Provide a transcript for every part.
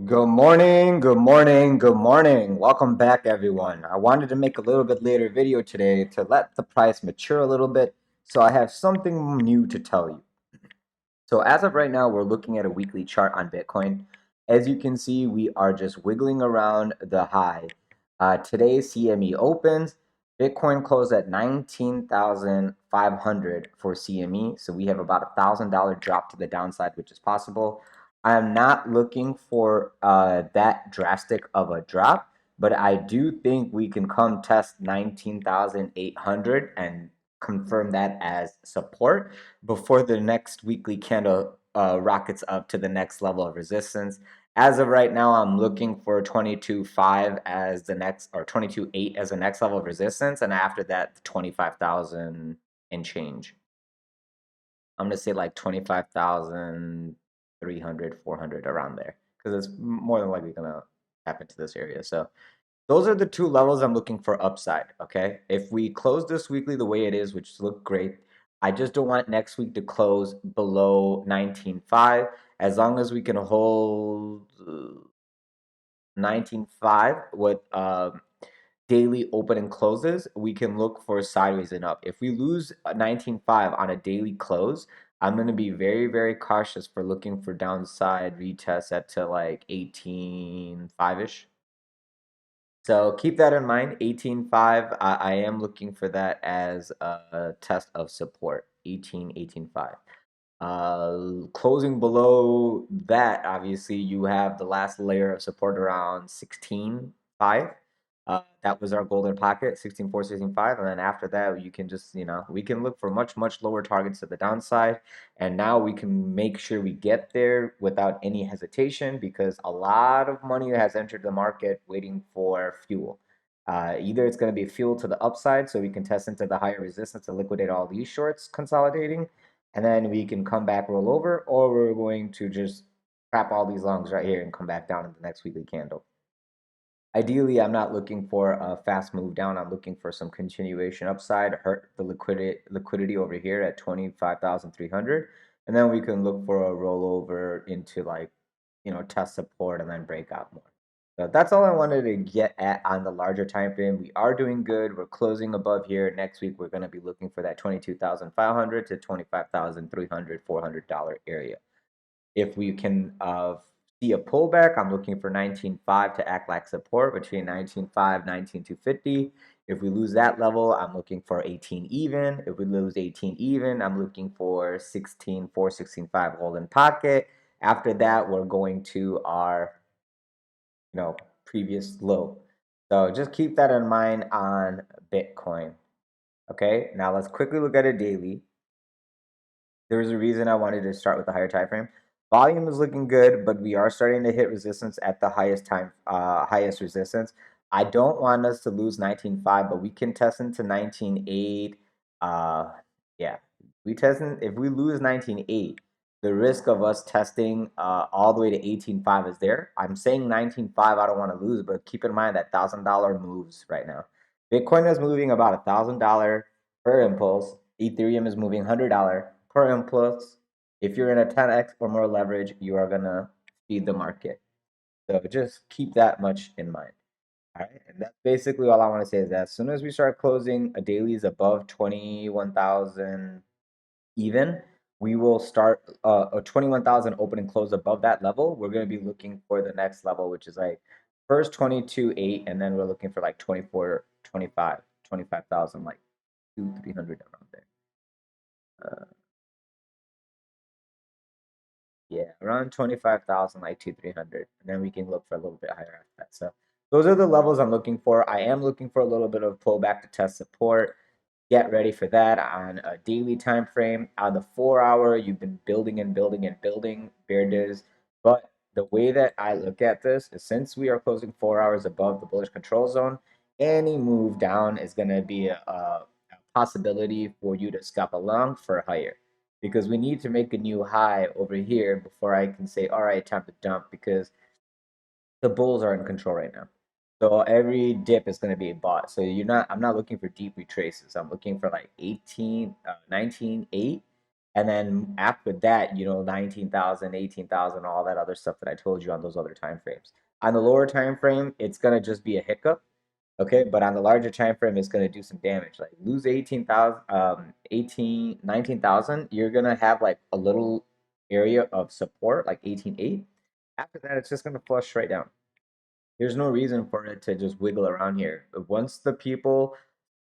Good morning, good morning, good morning. Welcome back, everyone. I wanted to make a little bit later video today to let the price mature a little bit, so I have something new to tell you. So as of right now, we're looking at a weekly chart on Bitcoin. As you can see, we are just wiggling around the high. Today, CME opens. Bitcoin closed at 19,500 for CME. So we have about $1,000 drop to the downside, which is possible. I am not looking for that drastic of a drop, but I do think we can come test 19,800 and confirm that as support before the next weekly candle rockets up to the next level of resistance. As of right now, I'm looking for 22.5 as the next, or 22.8 as the next level of resistance, and after that, 25,000 and change. I'm gonna say like 25,300, 400 around there, because it's more than likely gonna happen to this area. So those are the two levels I'm looking for upside, okay? If we close this weekly the way it is, which look great, I just don't want next week to close below 19.5. As long as we can hold 19.5 with daily open and closes, we can look for sideways and up. If we lose 19.5 on a daily close, I'm going to be very, very cautious for looking for downside retests at to like 18.5-ish. So keep that in mind. 18.5, I am looking for that as a test of support. 18.5. Closing below that, obviously, you have the last layer of support around 16.5. That was our golden pocket, 16.4, 16.5. And then after that, you can just, we can look for much, much lower targets to the downside. And now we can make sure we get there without any hesitation because a lot of money has entered the market waiting for fuel. Either it's going to be fuel to the upside so we can test into the higher resistance and liquidate all these shorts consolidating, and then we can come back, roll over, or we're going to just trap all these longs right here and come back down in the next weekly candle. Ideally, I'm not looking for a fast move down. I'm looking for some continuation upside, hurt the liquidity over here at 25,300, and then we can look for a rollover into like, test support and then break out more. So that's all I wanted to get at on the larger time frame. We are doing good. We're closing above here. Next week, we're going to be looking for that 22,500 to 25,300, $400 area. If we can see a pullback, I'm looking for 19.5 to act like support between 19.5, 19.250. If we lose that level, I'm looking for 18 even. If we lose 18 even, I'm looking for 16.4, 16.5 golden pocket. After that, we're going to our previous low. So just keep that in mind on Bitcoin. Okay, now let's quickly look at a daily. There's a reason I wanted to start with the higher time frame. Volume is looking good, but we are starting to hit resistance at the highest resistance. I don't want us to lose 19.5, but we can test into 19.8. Yeah, if we lose 19.8, the risk of us testing all the way to 18.5 is there. I'm saying 19.5, I don't want to lose, but keep in mind that $1,000 moves right now. Bitcoin is moving about $1,000 per impulse. Ethereum is moving $100 per impulse. If you're in a 10x or more leverage, you are gonna feed the market. So just keep that much in mind. All right, and that's basically all I want to say is that as soon as we start closing a dailies above 21,000 even, we will start a 21,000 open and close above that level. We're going to be looking for the next level, which is like first 22.8, and then we're looking for like 24, 25, 25,000, like 300 around there. Yeah, around 25,000, like 300, and then we can look for a little bit higher after that. So those are the levels I'm looking for. I am looking for a little bit of pullback to test support. Get ready for that on a daily time frame. On the 4 hour, you've been building and building and building bear days. But the way that I look at this is since we are closing 4 hours above the bullish control zone, any move down is going to be a possibility for you to scalp along for higher, because we need to make a new high over here before I can say, all right, time to dump, because the bulls are in control right now. So every dip is going to be bought. So I'm not looking for deep retraces. I'm looking for like 18, 19.8. And then after that, 19,000, 18,000, all that other stuff that I told you on those other time frames. On the lower time frame, it's gonna just be a hiccup. Okay, but on the larger time frame, it's going to do some damage. Like lose 18,000, 19,000, you're going to have like a little area of support, like 18.8. After that, it's just going to flush straight down. There's no reason for it to just wiggle around here. Once the people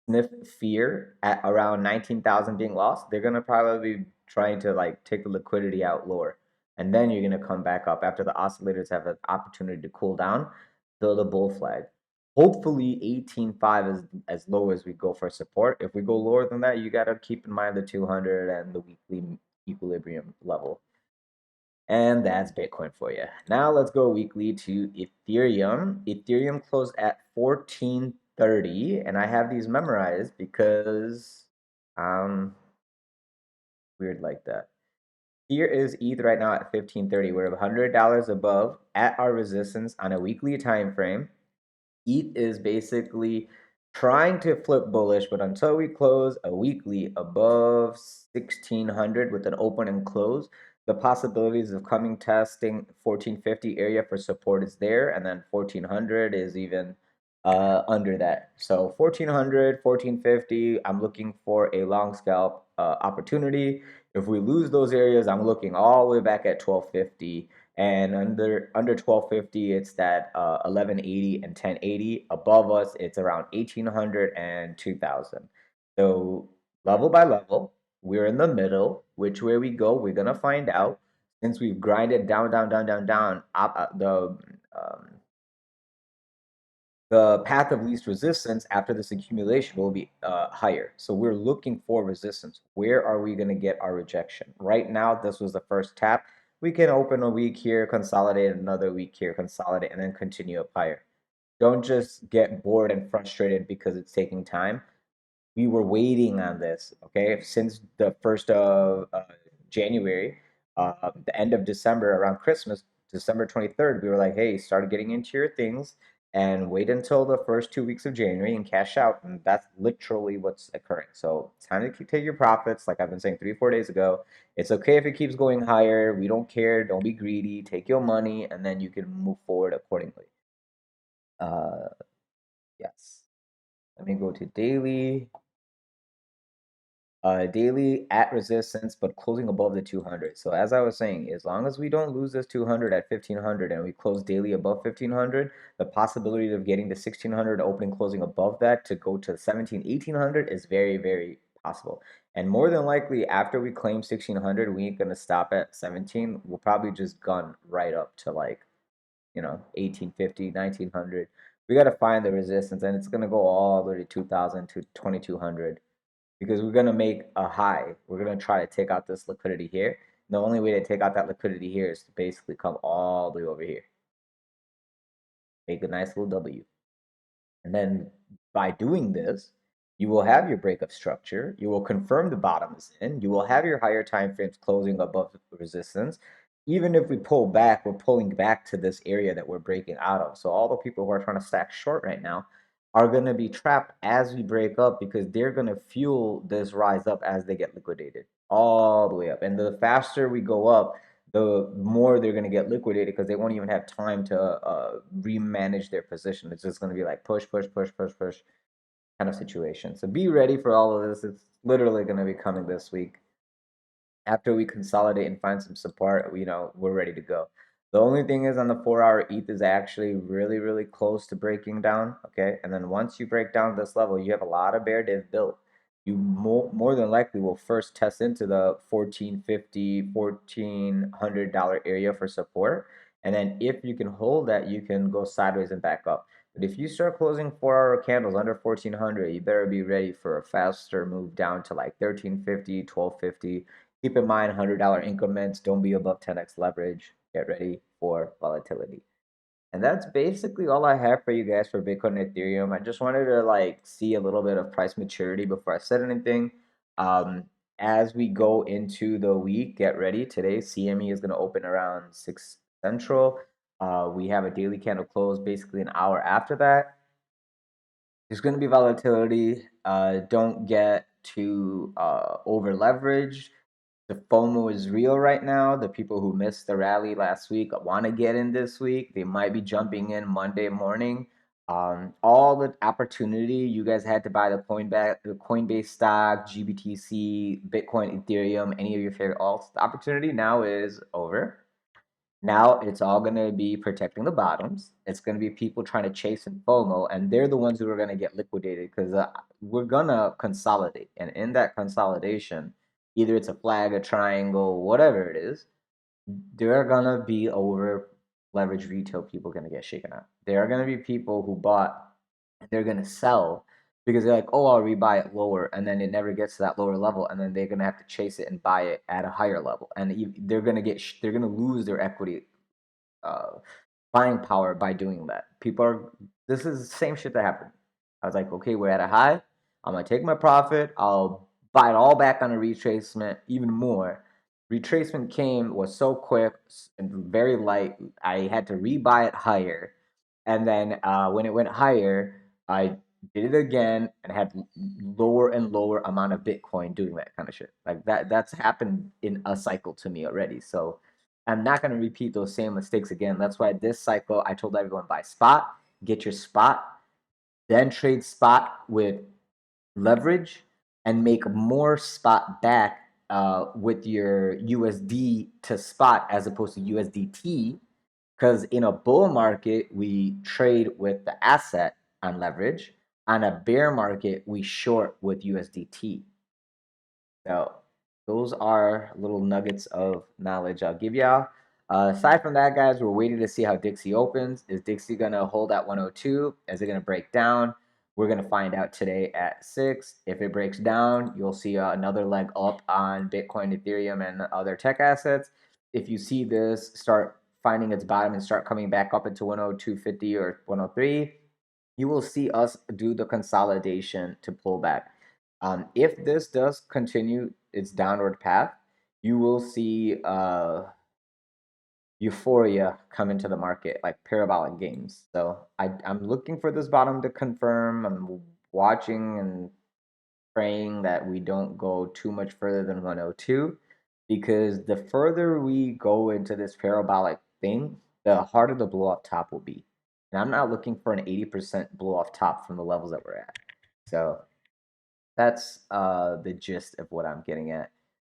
sniff fear at around 19,000 being lost, they're going to probably be trying to like take the liquidity out lower. And then you're going to come back up after the oscillators have an opportunity to cool down, build a bull flag. Hopefully 18.5 is as low as we go for support. If we go lower than that, you got to keep in mind the 200 and the weekly equilibrium level. And that's Bitcoin for you. Now let's go weekly to Ethereum. Ethereum closed at 1430, and I have these memorized because weird like that. Here is ETH right now at 1530. We're $100 above at our resistance on a weekly time frame. ETH is basically trying to flip bullish, but until we close a weekly above 1600 with an open and close, the possibilities of coming testing 1450 area for support is there, and then 1400 is even under that. So 1400, 1450, I'm looking for a long scalp opportunity. If we lose those areas, I'm looking all the way back at 1250. And under 1250, it's that 1180 and 1080. Above us, it's around 1800 and 2000. So level by level, we're in the middle. Which way we go, we're gonna find out. Since we've grinded down, down, down, down, down, the path of least resistance after this accumulation will be higher. So we're looking for resistance. Where are we going to get our rejection? Right now, this was the first tap. We can open a week here, consolidate another week here, consolidate, and then continue up higher. Don't just get bored and frustrated because it's taking time. We were waiting on this, okay, since the 1st of January, the end of December, around Christmas, December 23rd, we were like, hey, start getting into your things and wait until the first 2 weeks of January and cash out. And that's literally what's occurring. So it's time to take your profits. Like I've been saying 3-4 days ago, it's okay if it keeps going higher. We don't care. Don't be greedy. Take your money and then you can move forward accordingly. Uh, yes. Let me go to daily. Daily at resistance, but closing above the 200. So as I was saying, as long as we don't lose this 200 at 1500 and we close daily above 1500, the possibility of getting to 1600 opening closing above that to go to 17, 1800 is very, very possible. And more than likely, after we claim 1600, we ain't gonna stop at 17. We'll probably just gun right up to like, 1850, 1900. We got to find the resistance, and it's gonna go all the way to 2000 to 2200 because we're going to make a high. We're going to try to take out this liquidity here. The only way to take out that liquidity here is to basically come all the way over here. Make a nice little W. And then by doing this, you will have your breakup structure. You will confirm the bottom is in. You will have your higher time frames closing above resistance. Even if we pull back, we're pulling back to this area that we're breaking out of. So all the people who are trying to stack short right now are going to be trapped as we break up because they're going to fuel this rise up as they get liquidated all the way up. And the faster we go up, the more they're going to get liquidated because they won't even have time to remanage their position. It's just going to be like push, push, push, push, push kind of situation. So be ready for all of this. It's literally going to be coming this week. After we consolidate and find some support, we're ready to go. The only thing is on the 4-hour ETH is actually really, really close to breaking down. Okay. And then once you break down this level, you have a lot of bear div built. You more than likely will first test into the $1,450, $1,400 area for support. And then if you can hold that, you can go sideways and back up. But if you start closing 4-hour candles under 1400, you better be ready for a faster move down to like 1350, 1250. Keep in mind $100 increments. Don't be above 10x leverage. Get ready for volatility. And that's basically all I have for you guys for Bitcoin and Ethereum. I just wanted to like see a little bit of price maturity before I said anything. As we go into the week, get ready. Today, CME is going to open around 6 Central. We have a daily candle close basically an hour after that. There's going to be volatility. Don't get too over leveraged. The FOMO is real right now. The people who missed the rally last week want to get in this week. They might be jumping in Monday morning. All the opportunity you guys had to buy the Coinbase stock, GBTC, Bitcoin, Ethereum, any of your favorite alts. The opportunity now is over. Now it's all going to be protecting the bottoms. It's going to be people trying to chase and FOMO, and they're the ones who are going to get liquidated because we're going to consolidate. And in that consolidation, either it's a flag, a triangle, whatever it is, there are going to be over leveraged retail people going to get shaken out. There are going to be people who bought, they're going to sell because they're like, oh, I'll rebuy it lower. And then it never gets to that lower level. And then they're going to have to chase it and buy it at a higher level. And they're going to they're going to lose their equity buying power by doing that. This is the same shit that happened. I was like, okay, we're at a high. I'm going to take my profit. I'll buy it all back on a retracement, even more. Retracement was so quick and very light. I had to rebuy it higher. And then when it went higher, I did it again and had lower and lower amount of Bitcoin doing that kind of shit. Like that's happened in a cycle to me already. So I'm not going to repeat those same mistakes again. That's why this cycle, I told everyone buy spot, get your spot, then trade spot with leverage and make more spot back with your USD to spot as opposed to USDT. Because in a bull market, we trade with the asset on leverage. On a bear market, we short with USDT. So those are little nuggets of knowledge I'll give y'all. Aside from that, guys, we're waiting to see how Dixie opens. Is Dixie going to hold at 102? Is it going to break down? We're going to find out today at 6. If it breaks down, you'll see another leg up on Bitcoin, Ethereum, and other tech assets. If you see this start finding its bottom and start coming back up into 102.50 or 103, you will see us do the consolidation to pull back. If this does continue its downward path, you will see euphoria come into the market, like parabolic gains. So I'm looking for this bottom to confirm. I'm watching and praying that we don't go too much further than 102, because the further we go into this parabolic thing, the harder the blow off top will be. And I'm not looking for an 80% blow off top from the levels that we're at. So that's the gist of what I'm getting at.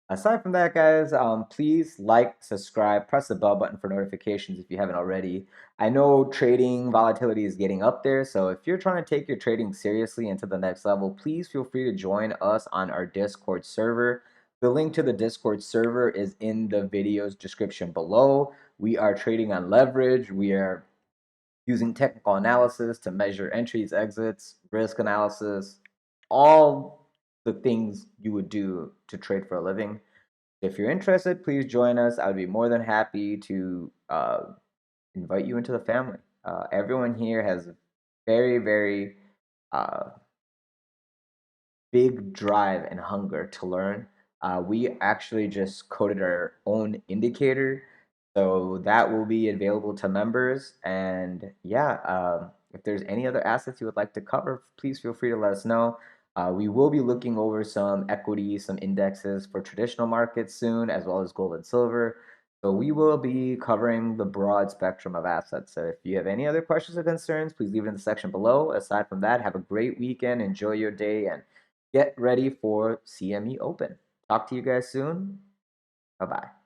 Aside from that, guys, please like, subscribe, press the bell button for notifications if you haven't already. I know trading volatility is getting up there, so if you're trying to take your trading seriously into the next level, please feel free to join us on our Discord server. The link to the Discord server is in the video's description below. We are trading on leverage. We are using technical analysis to measure entries, exits, risk analysis, all the things you would do to trade for a living. If you're interested, please join us. I would be more than happy to invite you into the family. Everyone here has very, very big drive and hunger to learn. We actually just coded our own indicator, so that will be available to members. And yeah, if there's any other assets you would like to cover, please feel free to let us know. We will be looking over some equities, some indexes for traditional markets soon, as well as gold and silver. So we will be covering the broad spectrum of assets. So if you have any other questions or concerns, please leave it in the section below. Aside from that, have a great weekend, enjoy your day, and get ready for CME Open. Talk to you guys soon. Bye-bye.